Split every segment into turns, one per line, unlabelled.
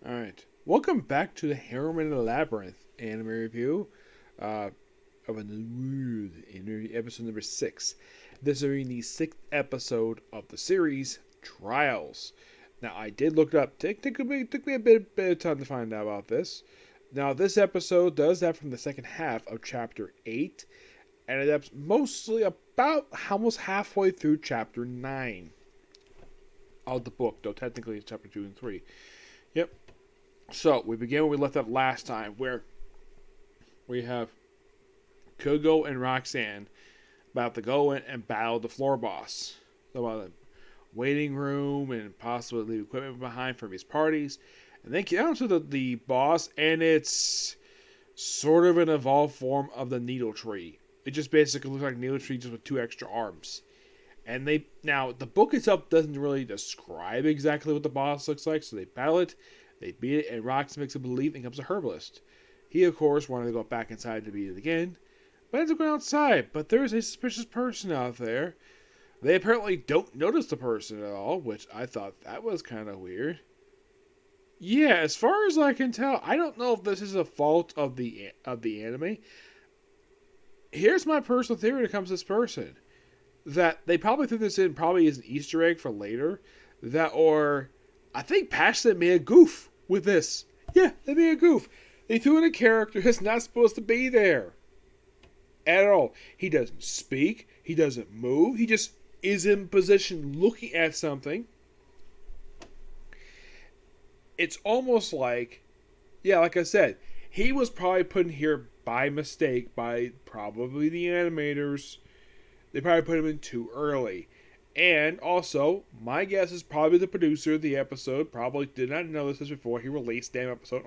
Alright. Welcome back to the Harem and the Labyrinth anime review of a new episode number 6. This is the 6th episode of the series, Trials. Now, I did look it up. Took me a bit of time to find out about this. Now, this episode does that from the second half of Chapter 8, and it's mostly about almost halfway through Chapter 9 of the book, though technically it's Chapter 2 and 3. Yep. So, we begin where we left off last time, where we have Kogo and Roxanne about to go in and battle the floor boss. So, about the waiting room and possibly leave equipment behind for these parties. And then get down to the boss, and it's sort of an evolved form of the Needle Tree. It just basically looks like Needle Tree just with 2 extra arms. And now, the book itself doesn't really describe exactly what the boss looks like, so they battle it. They beat it, and Rox makes a believe and becomes a herbalist. He, of course, wanted to go back inside to beat it again, but ends up going outside. But there's a suspicious person out there. They apparently don't notice the person at all, which I thought that was kind of weird. Yeah, as far as I can tell, I don't know if this is a fault of the anime. Here's my personal theory when it comes to this person. That they probably threw this in probably as an Easter egg for later. I think Passionate made a goof with this. Yeah, they made a goof. They threw in a character that's not supposed to be there. At all. He doesn't speak. He doesn't move. He just is in position looking at something. It's almost like, yeah, like I said, he was probably put in here by mistake by probably the animators. They probably put him in too early. And also, my guess is probably the producer of the episode probably did not notice this before he released the damn episode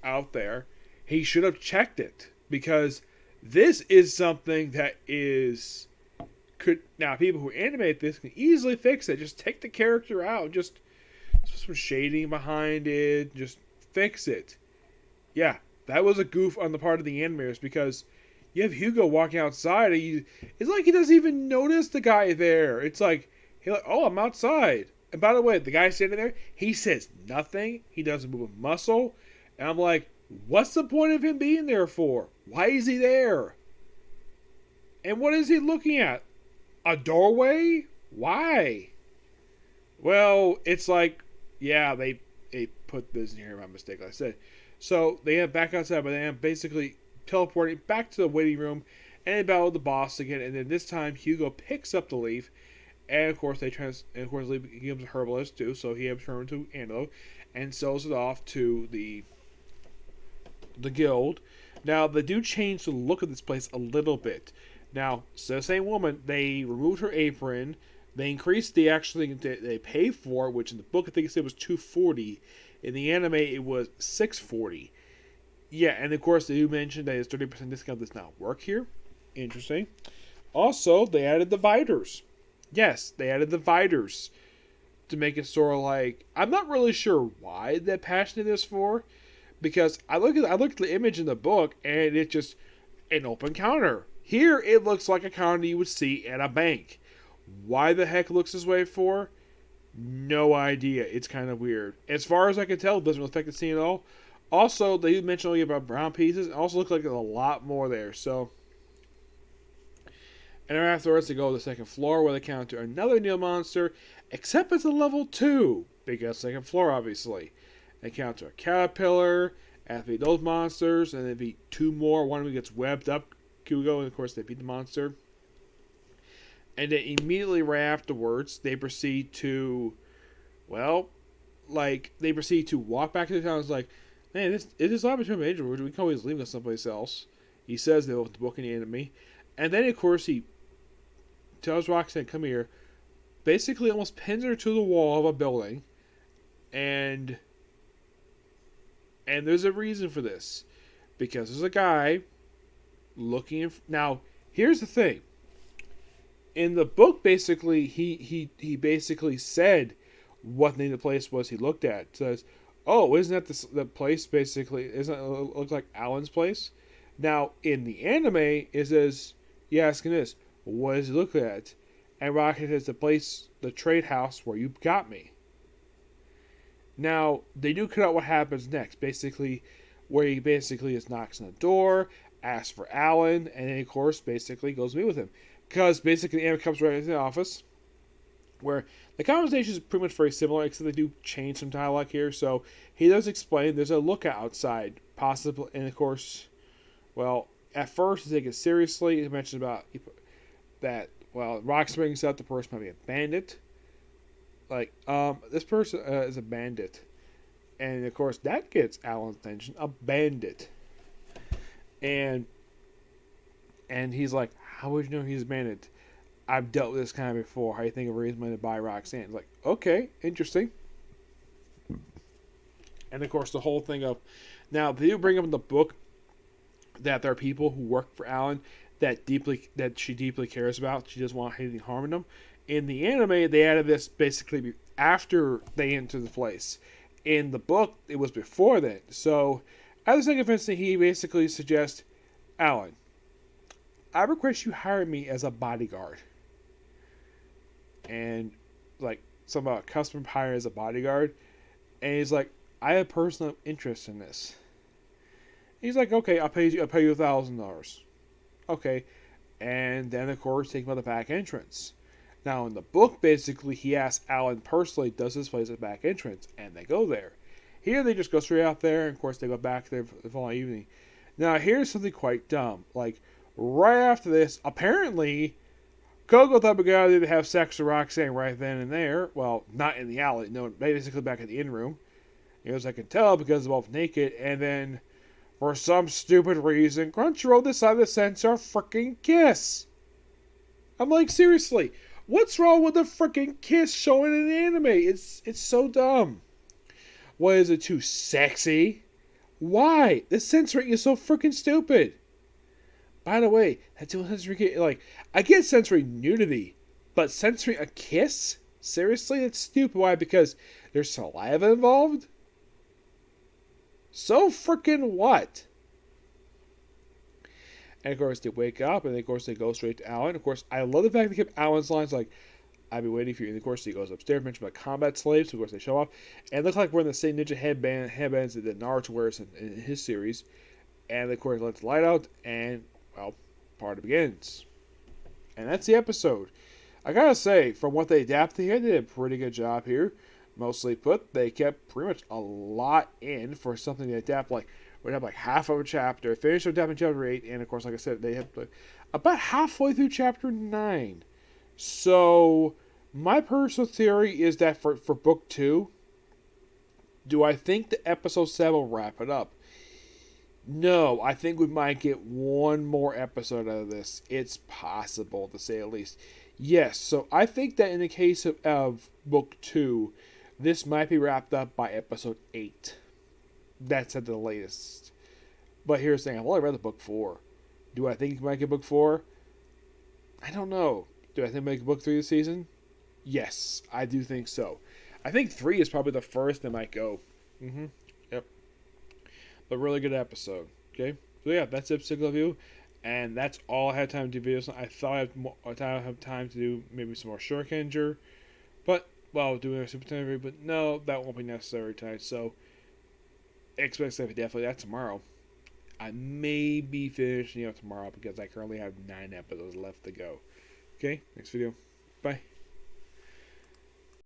out there. He should have checked it, because this is something that now people who animate this can easily fix it. Just take the character out, just put some shading behind it, just fix it. Yeah, that was a goof on the part of the animators, because you have Hugo walking outside, and it's like he doesn't even notice the guy there. It's like, oh, I'm outside. And by the way, the guy standing there, he says nothing. He doesn't move a muscle. And I'm like, what's the point of him being there for? Why is he there? And what is he looking at? A doorway? Why? Well, it's like, yeah, they put this in here by mistake, like I said. So they end back outside, but they end basically teleporting back to the waiting room, and they battle the boss again. And then this time, Hugo picks up the leaf, and of course Leaf becomes a herbalist too. So he has turned to antidote and sells it off to the guild. Now they do change the look of this place a little bit. Now, so the same woman, they removed her apron. They increased the actual thing they pay for, which in the book I think it said was $240. In the anime, it was $640. Yeah, and of course they do mention that his 30% discount does not work here. Interesting. Also, they added dividers. Yes, they added dividers to make it sort of like, I'm not really sure why that Passionate is for, because I look at the image in the book and it's just an open counter. Here it looks like a counter you would see at a bank. Why the heck it looks this way for? No idea. It's kind of weird. As far as I can tell, it doesn't affect the scene at all. Also, they mentioned only about brown pieces. It also looks like there's a lot more there. So, and then afterwards, they go to the second floor where they encounter another Needle monster, except it's a level 2, because second floor, obviously. They encounter a caterpillar, after those monsters, and they beat 2 more. One of them gets webbed up, Kugo, and of course, they beat the monster. And then immediately right afterwards, they proceed to, they proceed to walk back to the town. It's like, man, this laboratory major, we can always leave us someplace else. He says they with the book and the enemy. And then, of course, he tells Roxanne, come here. Basically almost pins her to the wall of a building. And there's a reason for this. Because there's a guy looking. Now, here's the thing. In the book, basically, he basically said what the name of the place was he looked at. It says, oh, isn't that the place, basically? Isn't it look like Alan's place? Now, in the anime, it says, yeah, asking this, what does he look at? And Rocket says, the place, the trade house where you got me. Now, they do cut out what happens next. Basically, where he basically just knocks on the door, asks for Alan, and then, of course, basically goes to meet with him. Because basically, Anna comes right into the office, where the conversation is pretty much very similar, except they do change some dialogue here. So he does explain there's a lookout outside, possible, and of course, well, at first he takes it seriously. He mentions about that. Well, Rox brings out the person might be a bandit. Like, this person is a bandit, and of course that gets Alan's attention. A bandit, and he's like, "How would you know he's a bandit? I've dealt with this kind of before. How do you think of raising money to buy Roxanne?" It's like, okay, interesting. And of course, the whole thing of now they do bring up in the book that there are people who work for Alan that she deeply cares about. She doesn't want anything harming them. In the anime, they added this basically after they enter the place. In the book, it was before then. So, at the second instance, he basically suggests, Alan, I request you hire me as a bodyguard. And, like, some about custom hire as a bodyguard. And he's like, I have personal interest in this. He's like, okay, I'll pay you $1,000. Okay. And then, of course, take him out the back entrance. Now, in the book, basically, he asks Alan personally, does this place a back entrance? And they go there. Here, they just go straight out there, and of course, they go back there the following evening. Now, here's something quite dumb. Like, right after this, apparently, Coco thought we got to have sex with Roxanne right then and there. Well, not in the alley. No, basically back in the in-room. As I can tell, because they're both naked. And then, for some stupid reason, Crunchyroll decided to censor a freaking kiss. I'm like, seriously. What's wrong with the freaking kiss showing in the anime? It's so dumb. What, is it too sexy? Why? The censoring is so freaking stupid. By the way, that's what censoring. Like, I get censoring nudity, but censoring a kiss? Seriously, that's stupid. Why? Because there's saliva involved. So freaking what? And of course, they wake up, and of course, they go straight to Alan. Of course, I love the fact they kept Alan's lines like, I'll be waiting for you. And of course, he goes upstairs, mentioned about combat slaves. So of course, they show up. And it looks like we're in the same ninja headbands that Naruto wears in his series. And of course, lets the light out, and, well, party begins. And that's the episode. I gotta say, from what they adapted here, they did a pretty good job here. Mostly put, they kept pretty much a lot in for something to adapt. Like, we'd have like half of a chapter, finish adapting chapter 8, and of course, like I said, they had about halfway through chapter 9. So, my personal theory is that for book 2, do I think the episode 7 will wrap it up? No, I think we might get one more episode out of this. It's possible, to say the least. Yes, so I think that in the case of book 2, this might be wrapped up by episode 8. That's at the latest. But here's the thing, I've only read the book 4. Do I think we might get book 4? I don't know. Do I think we might get book 3 this season? Yes, I do think so. I think 3 is probably the first that might go. Yep. But really good episode. Okay? So yeah, that's the episode review. And that's all I had time to do videos. I thought I'd have time to do maybe some more Shurikenger. But, well, doing a Super Nintendo review. But no, that won't be necessary tonight. So, expect stuff definitely that tomorrow. I may be finishing up tomorrow because I currently have 9 episodes left to go. Okay? Next video. Bye.